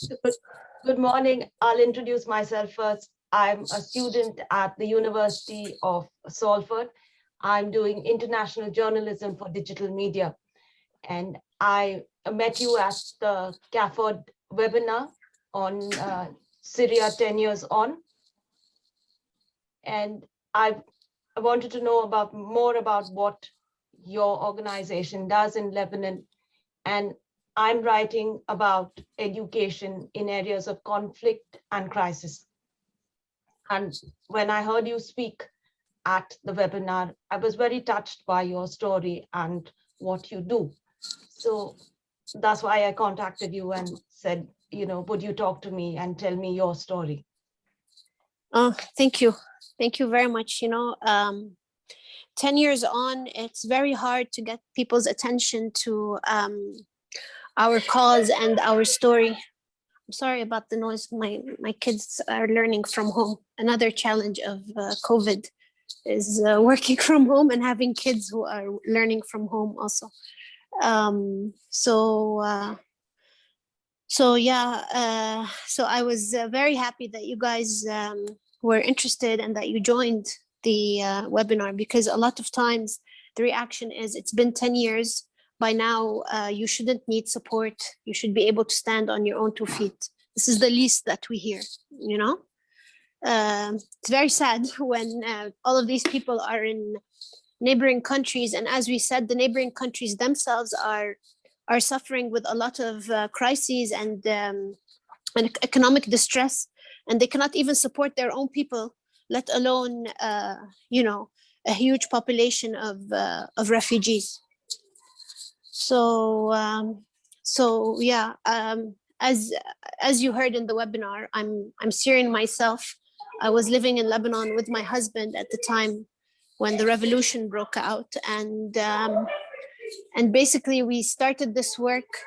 Good, good morning. I'll introduce myself first. I'm a student at the University of Salford. I'm doing international journalism for digital media. And I met you at the CAFOD webinar on Syria 10 years on. And I wanted to know more about what your organization does in Lebanon. And I'm writing about education in areas of conflict and crisis. And when I heard you speak at the webinar, I was very touched by your story and what you do. So that's why I contacted you and said, would you talk to me and tell me your story? Oh, thank you. Thank you very much. 10 years on, it's very hard to get people's attention to our cause and our story. I'm sorry about the noise. My kids are learning from home. Another challenge of COVID is working from home and having kids who are learning from home also. So I was very happy that you guys were interested and that you joined the webinar, because a lot of times the reaction is it's been 10 years. By now, you shouldn't need support. You should be able to stand on your own 2 feet. This is the least that we hear, It's very sad when all of these people are in neighboring countries. And as we said, the neighboring countries themselves are suffering with a lot of crises and economic distress, and they cannot even support their own people, let alone, a huge population of refugees. As you heard in the webinar, I'm Syrian myself. I was living in Lebanon with my husband at the time when the revolution broke out, and basically we started this work,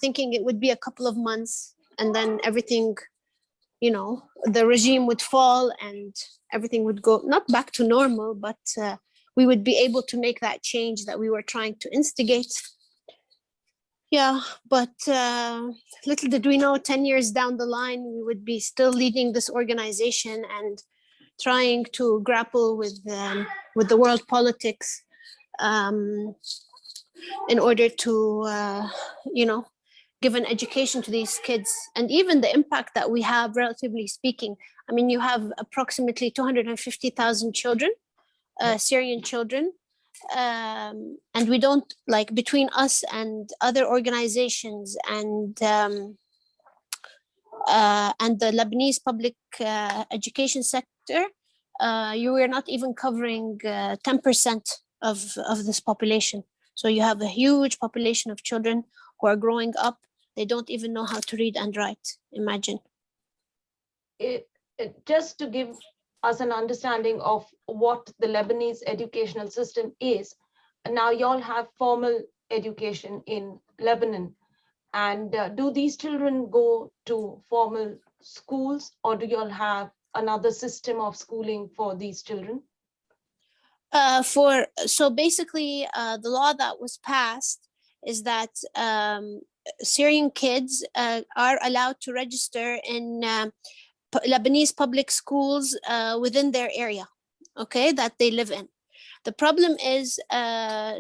thinking it would be a couple of months, and then everything, the regime would fall and everything would go not back to normal, but we would be able to make that change that we were trying to instigate. Yeah, but little did we know, 10 years down the line, we would be still leading this organization and trying to grapple with the world politics in order to, give an education to these kids, and even the impact that we have, relatively speaking. I mean, you have approximately 250,000 children, Syrian children, and we don't, between us and other organizations and the Lebanese public education sector, you are not even covering 10% of this population. So you have a huge population of children who are growing up. They don't even know how to read and write. Imagine. Just to give us an understanding of what the Lebanese educational system is, now y'all have formal education in Lebanon. And do these children go to formal schools, or do y'all have another system of schooling for these children? So basically, the law that was passed is that Syrian kids are allowed to register in Lebanese public schools within their area, that they live in. The problem is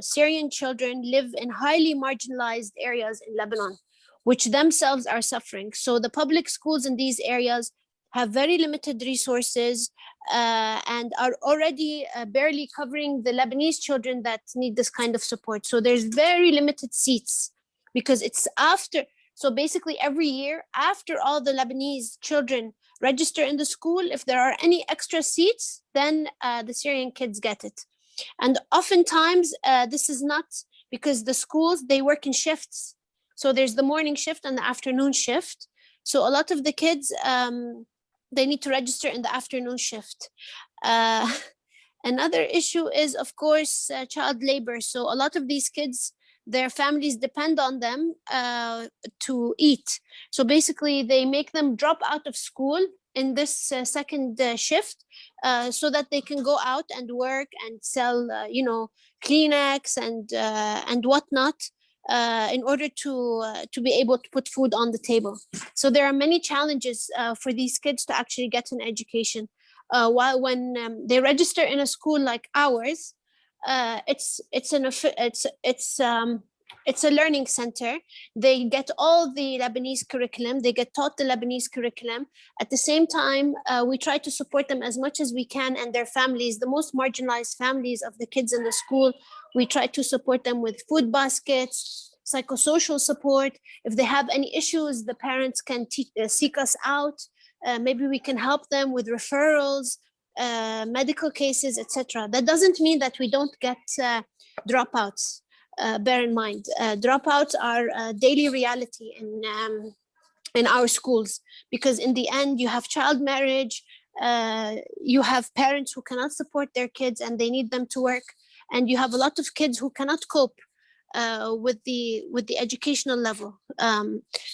Syrian children live in highly marginalized areas in Lebanon, which themselves are suffering. So the public schools in these areas have very limited resources and are already barely covering the Lebanese children that need this kind of support. So there's very limited seats, because it's after. So basically every year, after all the Lebanese children register in the school, if there are any extra seats, then the Syrian kids get it. And oftentimes this is not, because the schools, they work in shifts. So there's the morning shift and the afternoon shift. So a lot of the kids, they need to register in the afternoon shift. Another issue is, of course, child labor. So a lot of these kids, their families depend on them to eat. So basically, they make them drop out of school in this second shift so that they can go out and work and sell, Kleenex and whatnot in order to be able to put food on the table. So there are many challenges for these kids to actually get an education. While when they register in a school like ours, it's a learning center. They get all the Lebanese curriculum. They get taught the Lebanese curriculum. At the same time, we try to support them as much as we can and their families, the most marginalized families of the kids in the school. We try to support them with food baskets, psychosocial support. If they have any issues, the parents can seek us out. Maybe we can help them with referrals, medical cases, etc. That doesn't mean that we don't get dropouts. Bear in mind, dropouts are a daily reality in our schools, because in the end you have child marriage, you have parents who cannot support their kids and they need them to work, and you have a lot of kids who cannot cope with the educational level,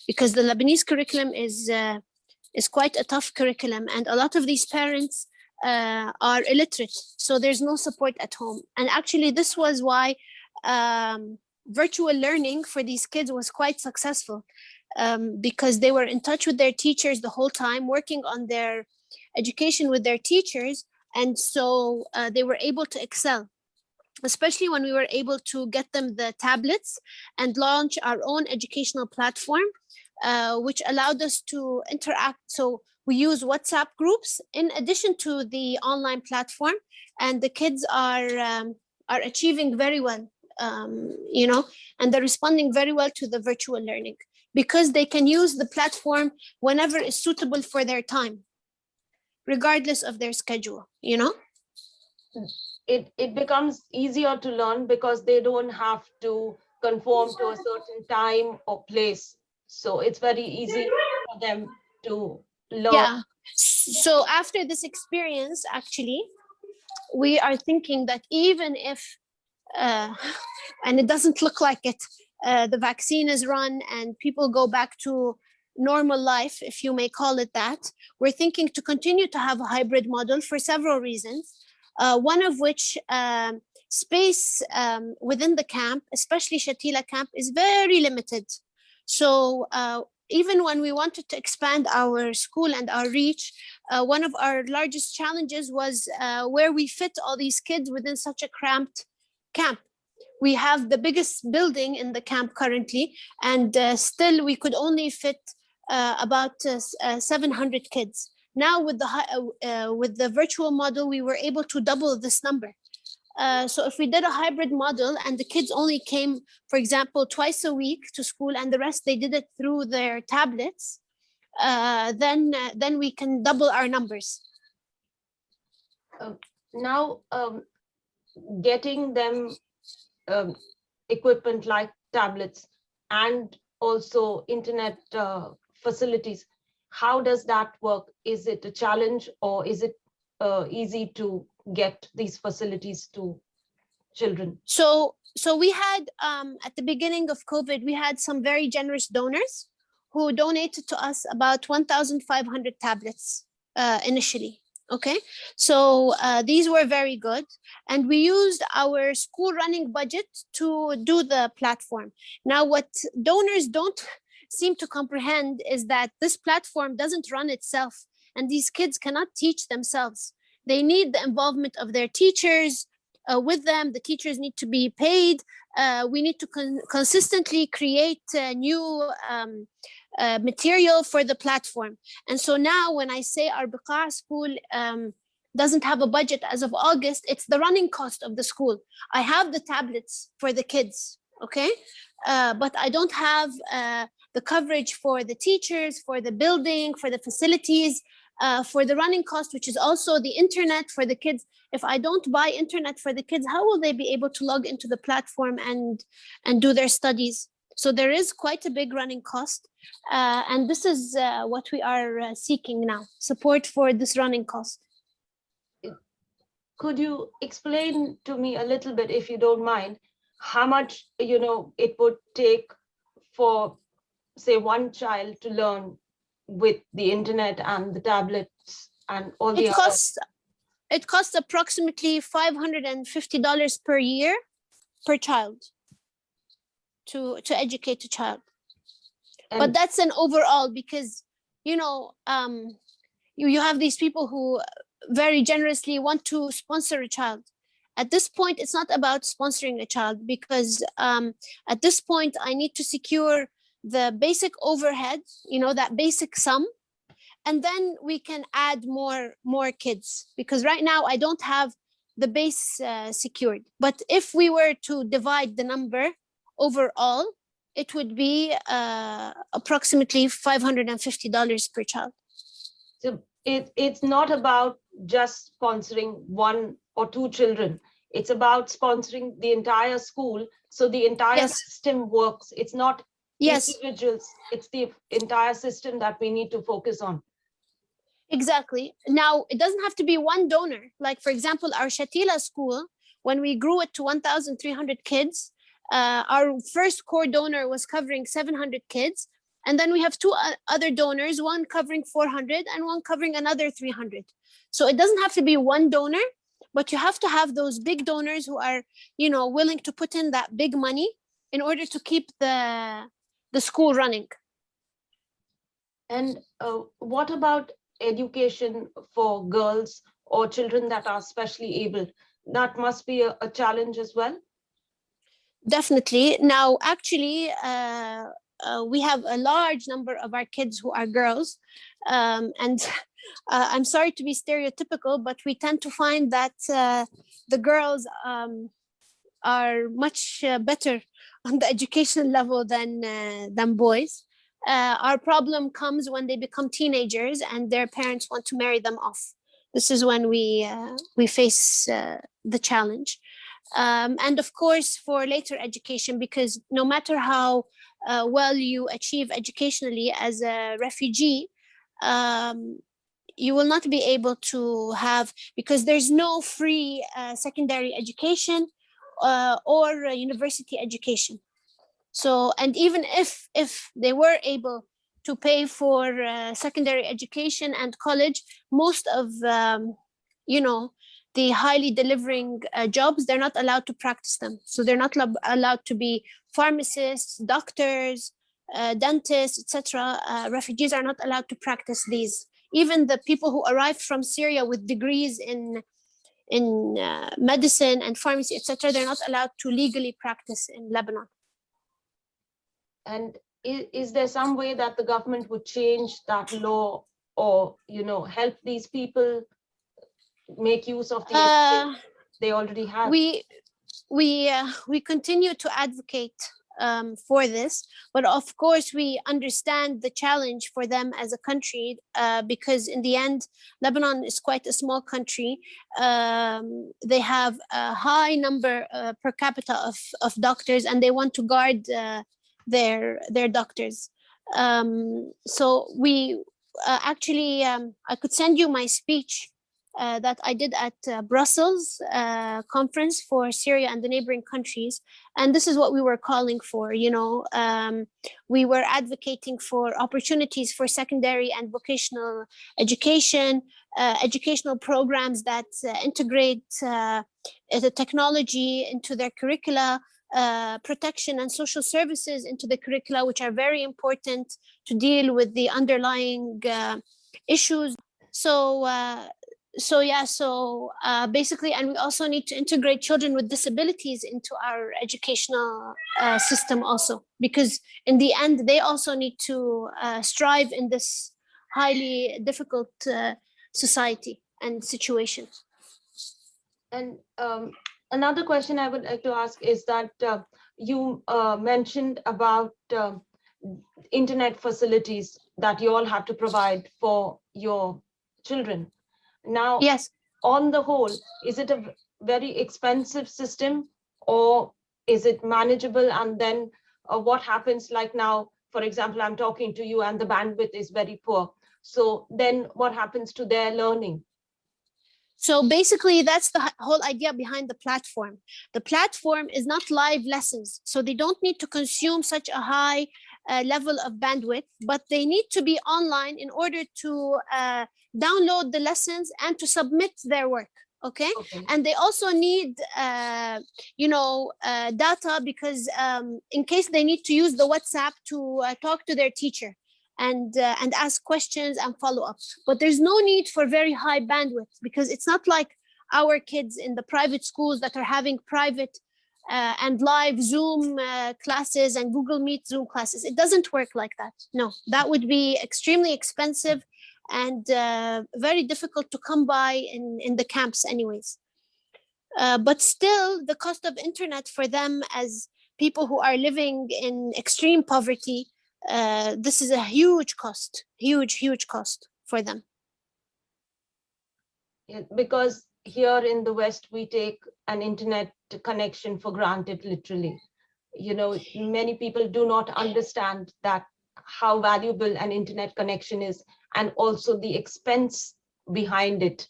because the Lebanese curriculum is quite a tough curriculum, and a lot of these parents are illiterate, so there's no support at home. And actually this was why virtual learning for these kids was quite successful, because they were in touch with their teachers the whole time, working on their education with their teachers, and so they were able to excel, especially when we were able to get them the tablets and launch our own educational platform, which allowed us to interact. So we use WhatsApp groups in addition to the online platform, and the kids are achieving very well, and they're responding very well to the virtual learning, because they can use the platform whenever is suitable for their time, regardless of their schedule. It becomes easier to learn because they don't have to conform to a certain time or place. So it's very easy for them to learn. Yeah. So after this experience, actually, we are thinking that even if, and it doesn't look like it, the vaccine is run and people go back to normal life, if you may call it that, we're thinking to continue to have a hybrid model for several reasons. One of which, space within the camp, especially Shatila camp, is very limited. So even when we wanted to expand our school and our reach, one of our largest challenges was where we fit all these kids within such a cramped camp. We have the biggest building in the camp currently, and still we could only fit about 700 kids. Now with the virtual model, we were able to double this number. So if we did a hybrid model and the kids only came, for example, twice a week to school, and the rest they did it through their tablets, then we can double our numbers. Now, getting them equipment like tablets and also internet facilities, how does that work? Is it a challenge, or is it easy to get these facilities to children? So we had, at the beginning of COVID, we had some very generous donors who donated to us about 1,500 tablets initially. Okay, so these were very good, and we used our school running budget to do the platform. Now, what donors don't seem to comprehend is that this platform doesn't run itself, and these kids cannot teach themselves. They need the involvement of their teachers with them. The teachers need to be paid. We need to consistently create new material for the platform. And so now when I say our Biqa school doesn't have a budget as of August, it's the running cost of the school. I have the tablets for the kids, okay? But I don't have the coverage for the teachers, for the building, for the facilities, for the running cost, which is also the internet for the kids. If I don't buy internet for the kids, how will they be able to log into the platform and do their studies? So there is quite a big running cost. And this is what we are seeking now, support for this running cost. Could you explain to me a little bit, if you don't mind, how much it would take for, say, one child to learn with the internet and the tablets and all the It costs approximately $550 per year per child. to educate a child. And But that's an overall, because you have these people who very generously want to sponsor a child. At this point, it's not about sponsoring a child, because at this point I need to secure the basic overhead, that basic sum, and then we can add more kids, because right now I don't have the base secured. But if we were to divide the number overall, it would be approximately $550 per child. so it's not about just sponsoring one or two children. It's about sponsoring the entire school, so the entire Yes. system works. It's not Yes, individuals, it's the entire system that we need to focus on. exactly. Now, it doesn't have to be one donor. Like, for example, our Shatila school, when we grew it to 1,300 kids, our first core donor was covering 700 kids. And then we have two other donors, one covering 400 and one covering another 300. So it doesn't have to be one donor, but you have to have those big donors who are, willing to put in that big money in order to keep the school running. And what about education for girls or children that are specially abled? That must be a challenge as well. Definitely. Now, actually, we have a large number of our kids who are girls. And I'm sorry to be stereotypical, but we tend to find that the girls are much better on the education level than boys. Our problem comes when they become teenagers and their parents want to marry them off. This is when we face the challenge. And of course, for later education, because no matter how well you achieve educationally as a refugee, you will not be able to have, because there's no free secondary education or university education. So, and even if they were able to pay for secondary education and college, most of the highly delivering jobs, they're not allowed to practice them. So they're not allowed to be pharmacists, doctors, dentists, etc. Refugees are not allowed to practice these. Even the people who arrived from Syria with degrees in medicine and pharmacy, etc., they're not allowed to legally practice in Lebanon. And is there some way that the government would change that law, or help these people make use of the experience they already have? We continue to advocate for this, but of course we understand the challenge for them as a country, because in the end, Lebanon is quite a small country. They have a high number per capita of doctors, and they want to guard their doctors. So we actually, I could send you my speech that I did at Brussels conference for Syria and the neighboring countries. And this is what we were calling for. We were advocating for opportunities for secondary and vocational education, educational programs that integrate the technology into their curricula, protection and social services into the curricula, which are very important to deal with the underlying issues. So basically, and we also need to integrate children with disabilities into our educational system also, because in the end, they also need to strive in this highly difficult society and situation. And another question I would like to ask is that you mentioned about internet facilities that you all have to provide for your children. Now, yes, on the whole, is it a very expensive system, or is it manageable? And then what happens, like now, for example, I'm talking to you and the bandwidth is very poor. So then what happens to their learning? So basically, that's the whole idea behind the platform. The platform is not live lessons, so they don't need to consume such a high level of bandwidth, but they need to be online in order to download the lessons and to submit their work. Okay, Okay. and they also need data, because in case they need to use the WhatsApp to talk to their teacher and ask questions and follow up. But there's no need for very high bandwidth, because it's not like our kids in the private schools that are having private and live Zoom classes and Google Meet Zoom classes. It doesn't work like that. No, that would be extremely expensive and very difficult to come by in the camps anyways. But still, the cost of internet for them as people who are living in extreme poverty, this is a huge cost, huge cost for them. Yeah, because here in the West, we take an internet connection for granted, literally. Many people do not understand that how valuable an internet connection is, and also the expense behind it.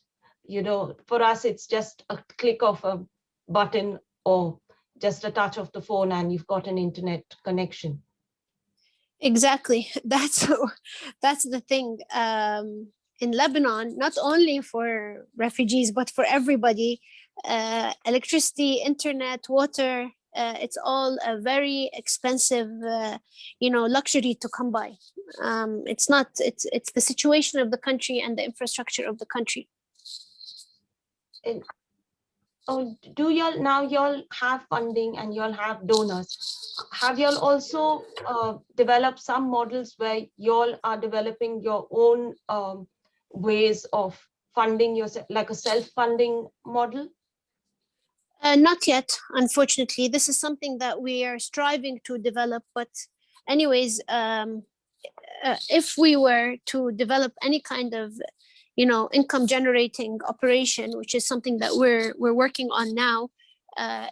For us, it's just a click of a button or just a touch of the phone and you've got an internet connection. Exactly. That's the thing. In Lebanon, not only for refugees, but for everybody, electricity, internet, water, it's all a very expensive, luxury to come by. It's not, it's the situation of the country and the infrastructure of the country. And do y'all have funding and y'all have donors? Have y'all also developed some models where y'all are developing your own ways of funding yourself, like a self-funding model? Not yet, unfortunately. This is something that we are striving to develop. But anyways, if we were to develop any kind of income generating operation, which is something that we're working on now,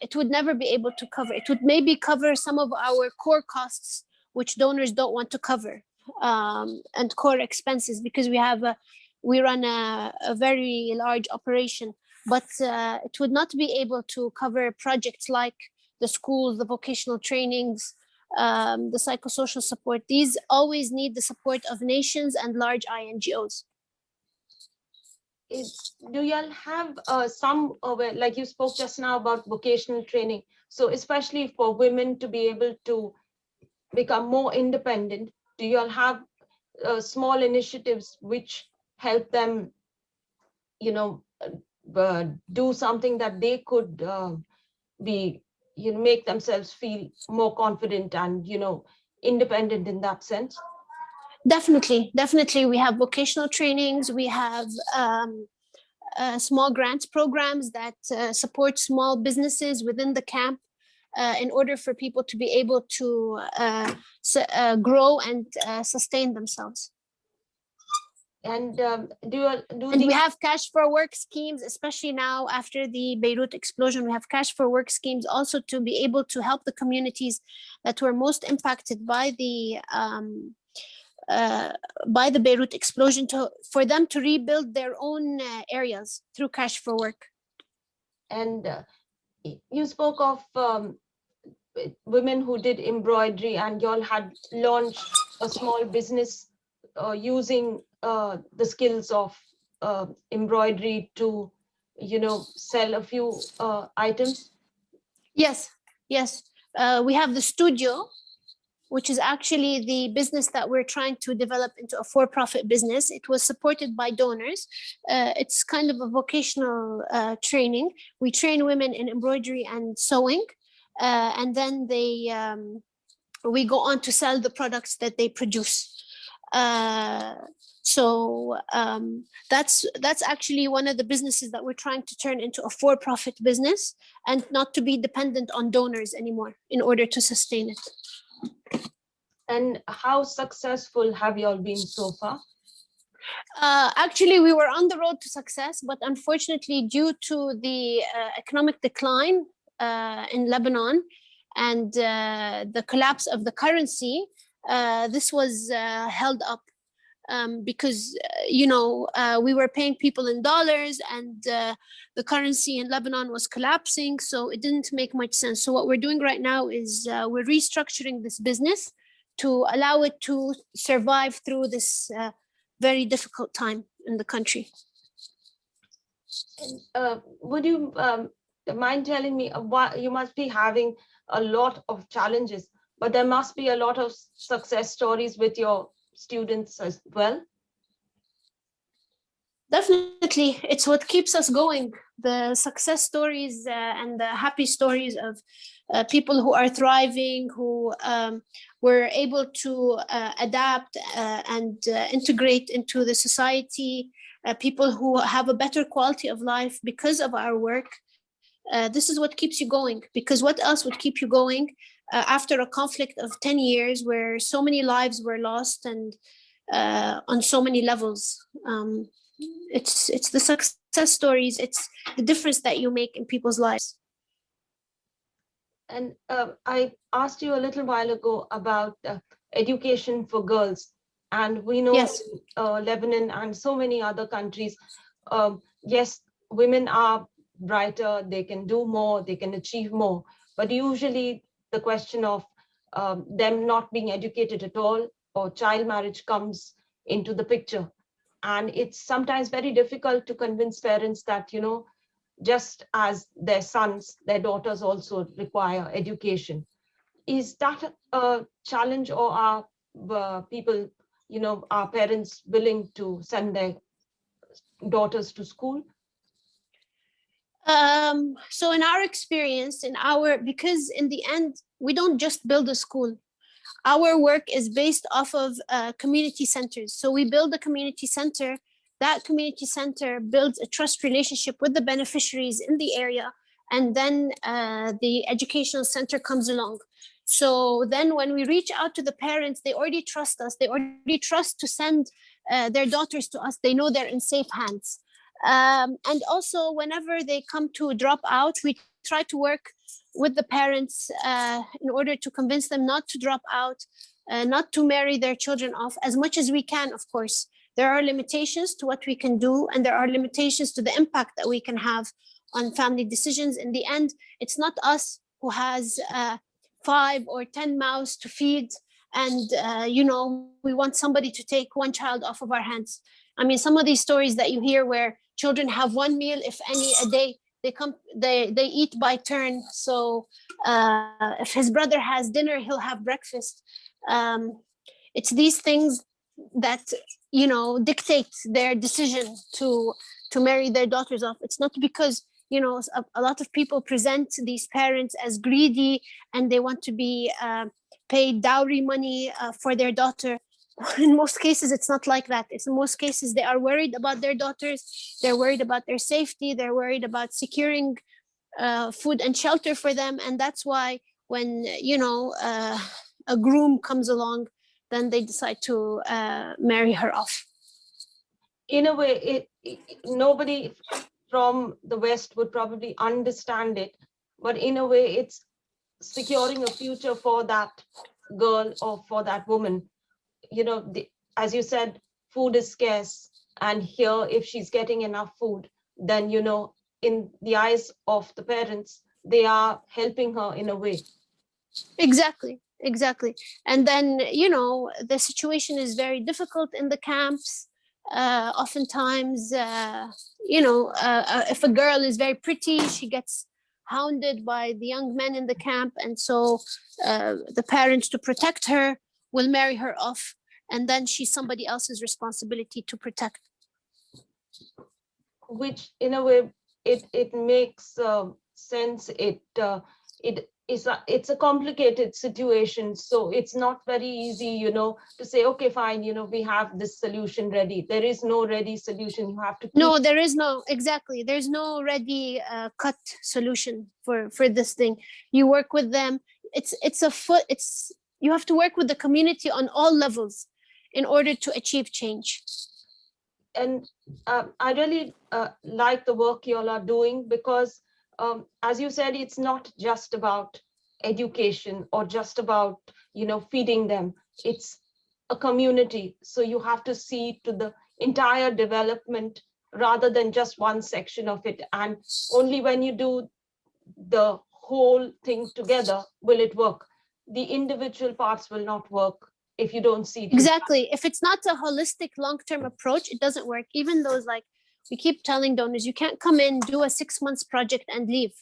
it would never be able to cover. It would maybe cover some of our core costs, which donors don't want to cover, and core expenses, because we run a very large operation. But it would not be able to cover projects like the schools, the vocational trainings, the psychosocial support. These always need the support of nations and large INGOs. Do y'all have some, like you spoke just now about vocational training, so especially for women to be able to become more independent, do y'all have small initiatives which help them do something that they could be make themselves feel more confident and independent in that sense? Definitely, we have vocational trainings. We have small grants programs that support small businesses within the camp, in order for people to be able to grow and sustain themselves. And we have cash for work schemes, especially now after the Beirut explosion. We have cash for work schemes also to be able to help the communities that were most impacted by the Beirut explosion, for them to rebuild their own areas through cash for work. And you spoke of women who did embroidery, and y'all had launched a small business using the skills of embroidery to sell a few items. Yes. We have the studio, which is actually the business that we're trying to develop into a for-profit business. It was supported by donors. It's kind of a vocational training. We train women in embroidery and sewing, and then we go on to sell the products that they produce. So that's actually one of the businesses that we're trying to turn into a for-profit business, and not to be dependent on donors anymore in order to sustain it. And how successful have you all been so far? Actually, we were on the road to success, but unfortunately, due to the economic decline in Lebanon and the collapse of the currency, this was held up, because we were paying people in dollars, and the currency in Lebanon was collapsing, so it didn't make much sense. So what we're doing right now is we're restructuring this business to allow it to survive through this very difficult time in the country. And would you mind telling me why you must be having a lot of challenges, but there must be a lot of success stories with your students as well? Definitely, it's what keeps us going. The success stories and the happy stories of people who are thriving, who were able to adapt and integrate into the society, people who have a better quality of life because of our work. This is what keeps you going, because what else would keep you going after a conflict of 10 years where so many lives were lost and on so many levels. It's the success stories, it's the difference that you make in people's lives. And I asked you a little while ago about education for girls. And we know Yes. in Lebanon and so many other countries, yes, women are brighter, they can do more, they can achieve more. But usually the question of them not being educated at all or child marriage comes into the picture. And it's sometimes very difficult to convince parents that, just as their sons, their daughters also require education. Is that a challenge, or are people, are parents willing to send their daughters to school? So in our experience, because in the end, we don't just build a school. Our work is based off of community centers. So we build a community center. That community center builds a trust relationship with the beneficiaries in the area. And then the educational center comes along. So then when we reach out to the parents, they already trust us. They already trust to send their daughters to us. They know they're in safe hands. And also, whenever they come to drop out, we try to work with the parents in order to convince them not to drop out, not to marry their children off as much as we can, of course. There are limitations to what we can do, and there are limitations to the impact that we can have on family decisions. In the end, it's not us who has 5 or 10 mouths to feed, and we want somebody to take one child off of our hands. I mean, some of these stories that you hear where children have one meal, if any, a day, they eat by turn. So if his brother has dinner, he'll have breakfast. It's these things that dictate their decision to marry their daughters off. It's not because a lot of people present these parents as greedy and they want to be paid dowry money for their daughter. In most cases, it's not like that. It's in most cases they are worried about their daughters. They're worried about their safety. They're worried about securing food and shelter for them, and that's why when a groom comes along, then they decide to marry her off. In a way, nobody from the West would probably understand it, but in a way, it's securing a future for that girl or for that woman. As you said, food is scarce, and here, if she's getting enough food, then in the eyes of the parents, they are helping her in a way. Exactly. And then the situation is very difficult in the camps. Oftentimes if a girl is very pretty, she gets hounded by the young men in the camp, and so the parents, to protect her, will marry her off, and then she's somebody else's responsibility to protect. Which in a way it makes sense. It's a complicated situation, so it's not very easy to say, okay, fine, we have this solution ready. There is no ready solution. You have to No, there is no, exactly, there's no ready cut solution for this thing. You work with them. It's you have to work with the community on all levels in order to achieve change. And I really like the work you all are doing, because as you said, it's not just about education or just about feeding them. It's a community, so you have to see to the entire development rather than just one section of it. And only when you do the whole thing together will it work. The individual parts will not work if you don't see it. Exactly. If it's not a holistic long-term approach, it doesn't work. Even those like We keep telling donors, you can't come in, do a 6 months project and leave.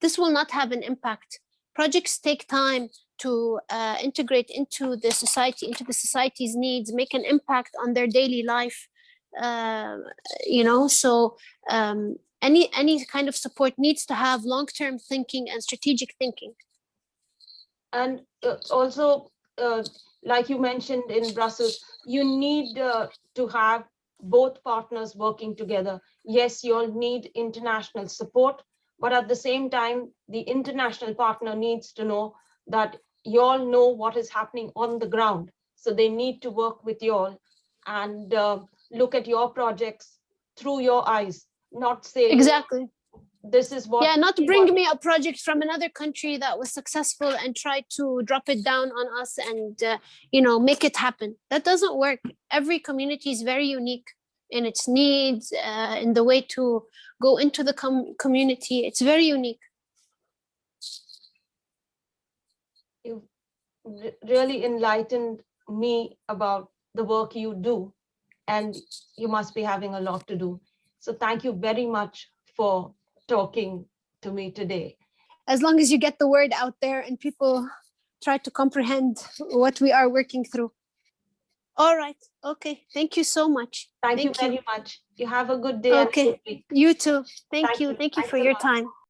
This will not have an impact. Projects take time to integrate into the society's needs, make an impact on their daily life. So any kind of support needs to have long-term thinking and strategic thinking. And also, like you mentioned in Brussels, you need to have both partners working together. Yes, you'll need international support, but at the same time, the international partner needs to know that you all know what is happening on the ground. So they need to work with you all and look at your projects through your eyes, not say, exactly, this is what. Yeah, not bring me a project from another country that was successful and try to drop it down on us and make it happen. That doesn't work. Every community is very unique in its needs, in the way to go into the community. It's very unique. You really enlightened me about the work you do, and you must be having a lot to do. So thank you very much for talking to me today. As long as you get the word out there and people try to comprehend what we are working through. All right. Okay. Thank you so much. Thank you very much. You have a good day. Okay. You too. Thank you. Thank you Thanks for a your lot. time.